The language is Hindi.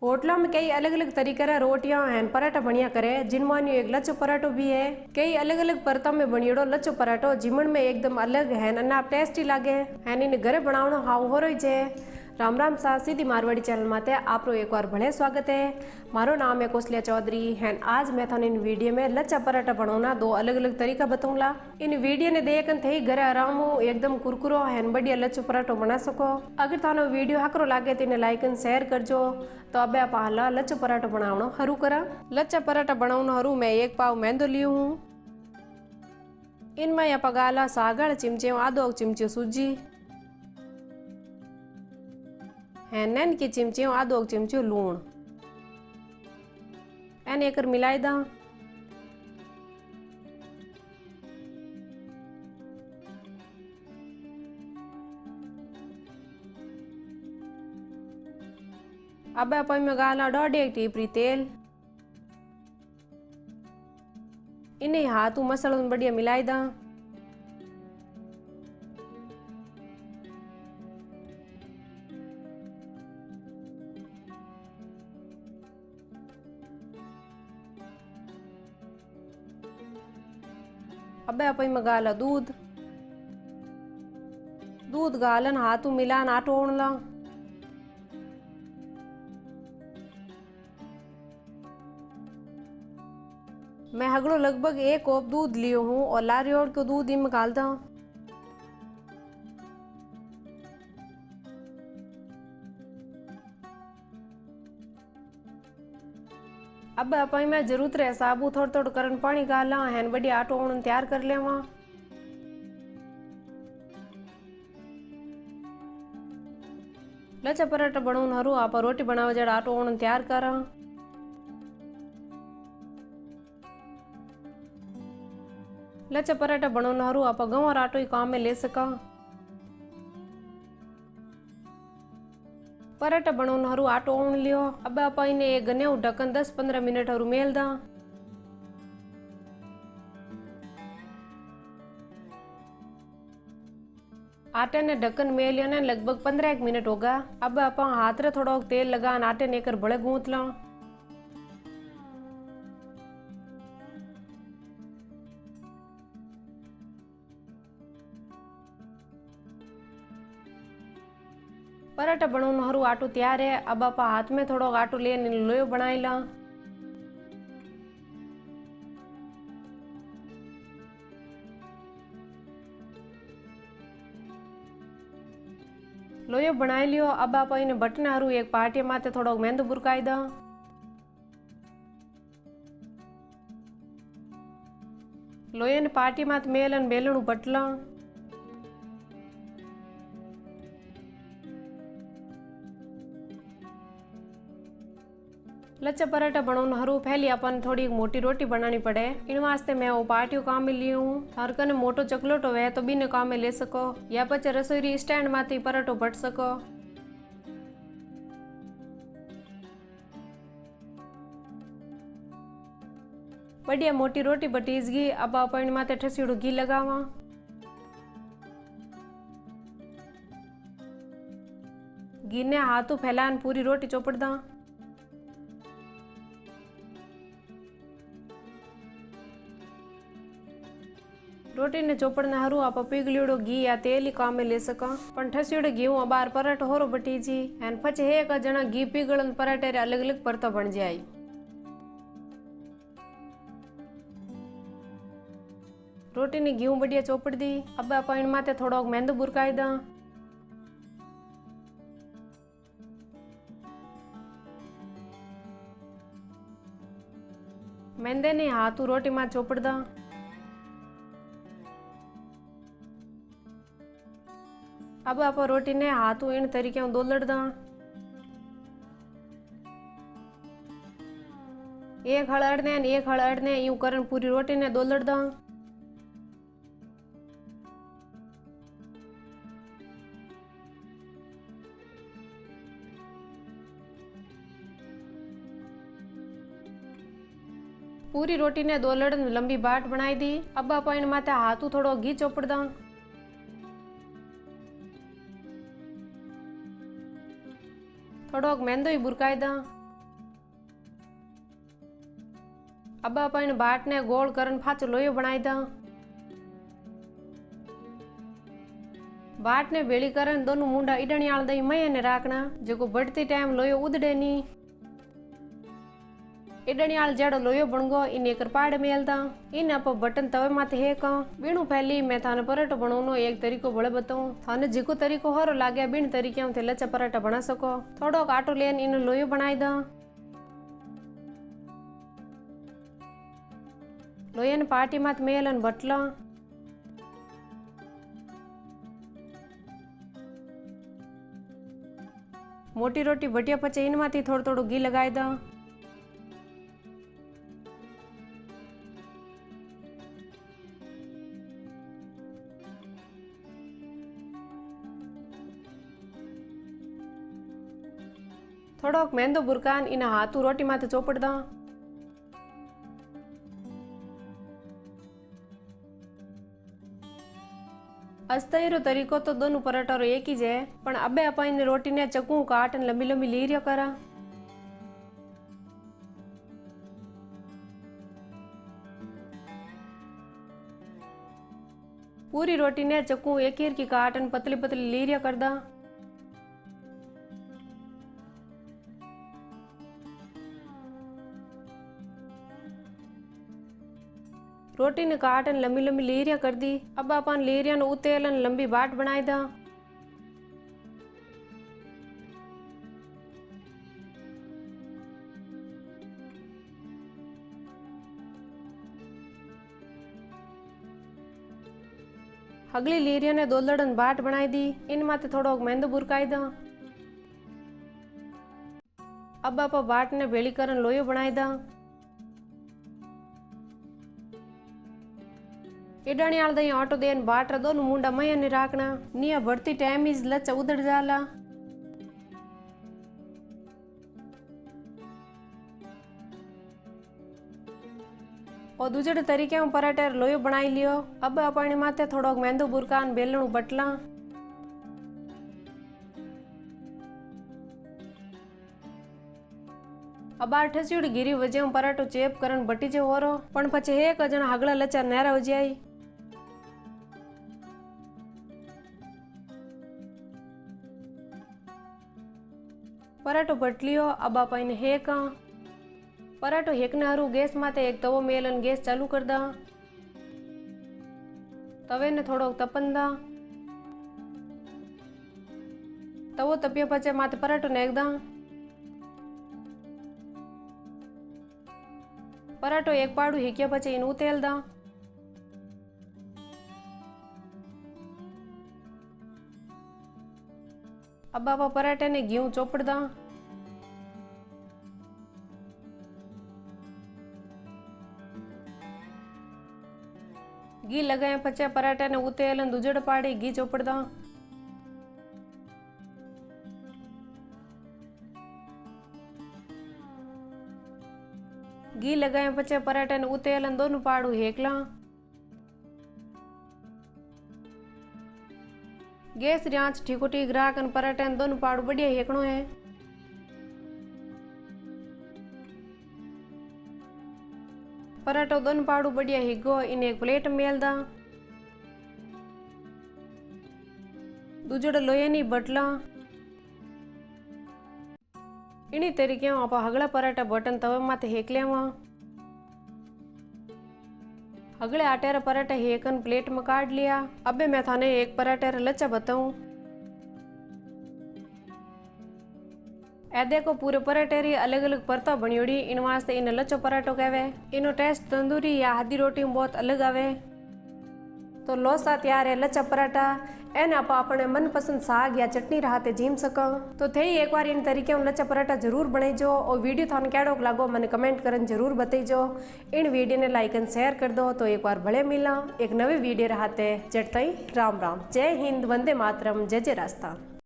होटलों में कई अलग अलग तरीके रा रोटियां हैं पराठा बनिया करे, जिनमें एक लच्छो पराठो भी है। कई अलग अलग परतों में बनियोड़ो लच्छो पराठो जिमण में एकदम अलग है ना टेस्टी लागे है। इन घरे बनावनो हाव हो रही है। राम राम सा सीधी मारवाड़ी चैनल माते आपरो एक बार भले स्वागत है। मारो नाम है कौशल्या चौधरी है। आज मैं थाने इन वीडियो में लच्छा पराठा बनाना दो अलग अलग तरीका बताऊंगा। इन वीडियो ने देखन थे घरे आराम एकदम कुरकुरो है बढ़िया लच्छो पराठो बना सको। अगर थानो वीडियो हाकरो लागे तो लाइक एंड शेयर करजो। तो अब आप हाल लच्छो पराठो बनावनो हरू करा। लच्छा पराठा बनावनो हरू मैं एक पाव मैदो लियो हूँ। इनमें आप गाला सागड़ चिमचे आधो चिमचे सूजी है नैन की चिमचियों आधो चिमचियों लूण एन एक मिलाई दा। अब आप में गाला 1.5 टीपरी तेल इन्हें हाथ मसालों में बढ़िया मिलाई दा। अब आप में गाला दूध गालन हाथ मिलान आटो ओणला। मैं हगड़ो लगभग 1 कप दूध लियो हूँ और लारियोड़ को दूध इम गाल दा। अब आप में जरूरत रहे साबु थोड़ा थोड़ा करन पानी गाला है बढ़िया आटो ओण तैयार कर लेवा। लच्छा पराठा बनाऊन हरू आप रोटी बनावे जड़ आटो ओण तैयार करा। लच्छा पराठा बनाऊन हरू आप गंवर आटो ही काम में ले सका। पराठा बनाऊन हरू आटो ओण लियो। अब आप इन्हें एक गने ढक्कन 10-15 मिनट हरू मेल दा। आटे ने ढक्कन मेलियो ने लगभग 15 मिनट होगा। अब आप हाथ रे थोड़ा तेल लगा आटे ने कर बड़े गूंथ ला। पराठा बनाने हरू आटो तैयार है। अब आप हाथ में थोड़ा आटो ले लोयो बनाई ला। लोयो बनाई लियो। अब आप इन बटन हरू एक पार्टी माते थोड़ा मेंदो बुरकाई दा। लोयो ने पार्टी मात मेलन बेलणु बटला। लच्छा पराठा बनाने हरू पहले अपन थोड़ी मोटी रोटी बनानी पड़े। इन वास्ते मैं वो पार्टियों काम में ली हूँ। थार कने मोटो चकलोट होवे तो बिने काम में ले सको या पचे रसोई स्टैंड माथी पराठो बट सको। बढ़िया मोटी रोटी बटीज गई। अब आप इन माथे ठसीड़ो घी लगावा। घी ने हाथों फैलान पूरी रोटी चौपड़ दा। रोटी ने चोपड़ने हरू आप पिघलियोड़ो घी या तेल ही काम में ले सका। पण ठसियोड़ो घी बार पराठो होरो बटी जी एन पछे एक जना घी पिघलन पराठे रे अलग अलग परता बन जाई। रोटी ने घी बढ़िया चोपड़ दी। अब आप इन माथे थोड़ा मेंदो बुरकाई दा। मेंदे ने हाथू रोटी मां चोपड़ दा। अब आप रोटी ने हाथों इन तरीके दोलड़ दा। एक हड़ ने यूं करन पूरी रोटी ने दोलड़ दा। पूरी रोटी ने दोलड़ लंबी बाट बनाई दी। अब आप इन माथे हाथू थोड़ो घी चोपड़ दा। थोड़ो मेंदो ही बुरकाई दा। अब अपन बाट ने गोल करन फाचो लोयो बनाई दा। बाट ने बेली करन दोनों मुंडा इडणियाल दई मय ने राखना जेको बढ़ती टाइम लोयो उदड़े नी। इडणियाल जेड़ो लोयो बणगो इन एक पाड़ मेलदा। इन आप बटन तवे माथे हेक बीणु पहली मैं थाने पराठो बनाउनो एक तरीको बड़े बताऊं। थाने जिको तरीको होरो लागे बीण तरीके थे लच्छा पराठा बना सको। थोड़ो आटो लेन इन लोयो बनाई दा। लोयन पार्टी मात मेलन बटला। मोटी रोटी बटिया पचे इन माथी थोड़ो थोड़ो घी लगाई दा। थोड़ो मेंदो बुरकान इन हाथू रोटी माथे चोपड़ दा। अस्तरो तरीको तो दोनों पराठा रो एक ही है, पण अबे अपन रोटी ने चक्कू काटन लंबी लंबी लीरिया करा। पूरी रोटी ने चक्कू एक की काटन पतली पतली लीरिया कर दा। रोटी ने काटन लंबी लंबी लीरिया कर दी। अब अपन लीरिया ने उतेलन लंबी बाट बनाई दा। अगली लीरिया ने दो लड़न बाट बनाई दी। इन माथे थोड़ो मेंदो बुरकाई दा। अब आप बाट ने बेली करन लोयो बनाई दा। इडणियाल दई आटो देन बाट दोनों मुंडा मय ने राखना। निया बढ़ती टाइम इज लच्चा उदड़ जाला। और दूसरे तरीके में पराठे लोयो बनाई लियो। अब अपने माथे थोड़ो मेंदो बुरकान बेलणु बटला। अब आ ठस्युड़ी गिरी वजह पराठो चेप करन बटी जे होरो पण पछे एक जण हगला लच्चा नेरा हो जाई। पराठो बट लियो। अब अपन हेका पराठो हेकने हरू गैस माथे एक तवो मेलन गैस चालू कर दा। तवे ने थोड़ो तपन दा। तवो तपिया पचे माथे पराठो नेक दा। पराठो एक पाड़ू हेकिया पचे इन उतेल दा। अब आप पराठे ने घी चोपड़ दा। घी लगाए पचे पराठे ने उतेलन दूजड़ पाड़ी घी चोपड़ दा। घी लगाए पचे पराठे ने उतेलन दोनों पाड़ू हेकला। गैस रियांच ठीको ठीक राखन पराठे दोनों पाड़ू बढ़िया हेकणो है। पराठो दोनों पाड़ू बढ़िया हिगो इन एक प्लेट में मेल दा। दूजड़ लोयनी बटला। इन्हीं तरीके आप हगला पराठा बटन तवे माथे हेक लेवा। अगले आटेरा पराठा हेकन प्लेट में काट लिया। अबे मैं थाने एक पराठा लच्छा बताऊं। ए देखो पूरे पराठे री अलग अलग परता बनियोड़ी इन वास्ते इन लच्छो पराठो कहवे। इनो टेस्ट तंदूरी या आधी रोटी में बहुत अलग आवे। तो लो सा तैयार है लच्छा पराठा। एने आप अपने मनपसंद साग या चटनी राहते जीम सको। तो थे एक बार इन तरीके में लच्छा पराठा जरूर बनाईजो और वीडियो थाने केड़ो लागो मने कमेंट करन जरूर बताईजो। इन वीडियो ने लाइक एंड शेयर कर दो। तो एक बार भले मिला एक नवी वीडियो राहते। जट तई राम राम। जय हिंद, वंदे मातरम, जय जय राजस्थान।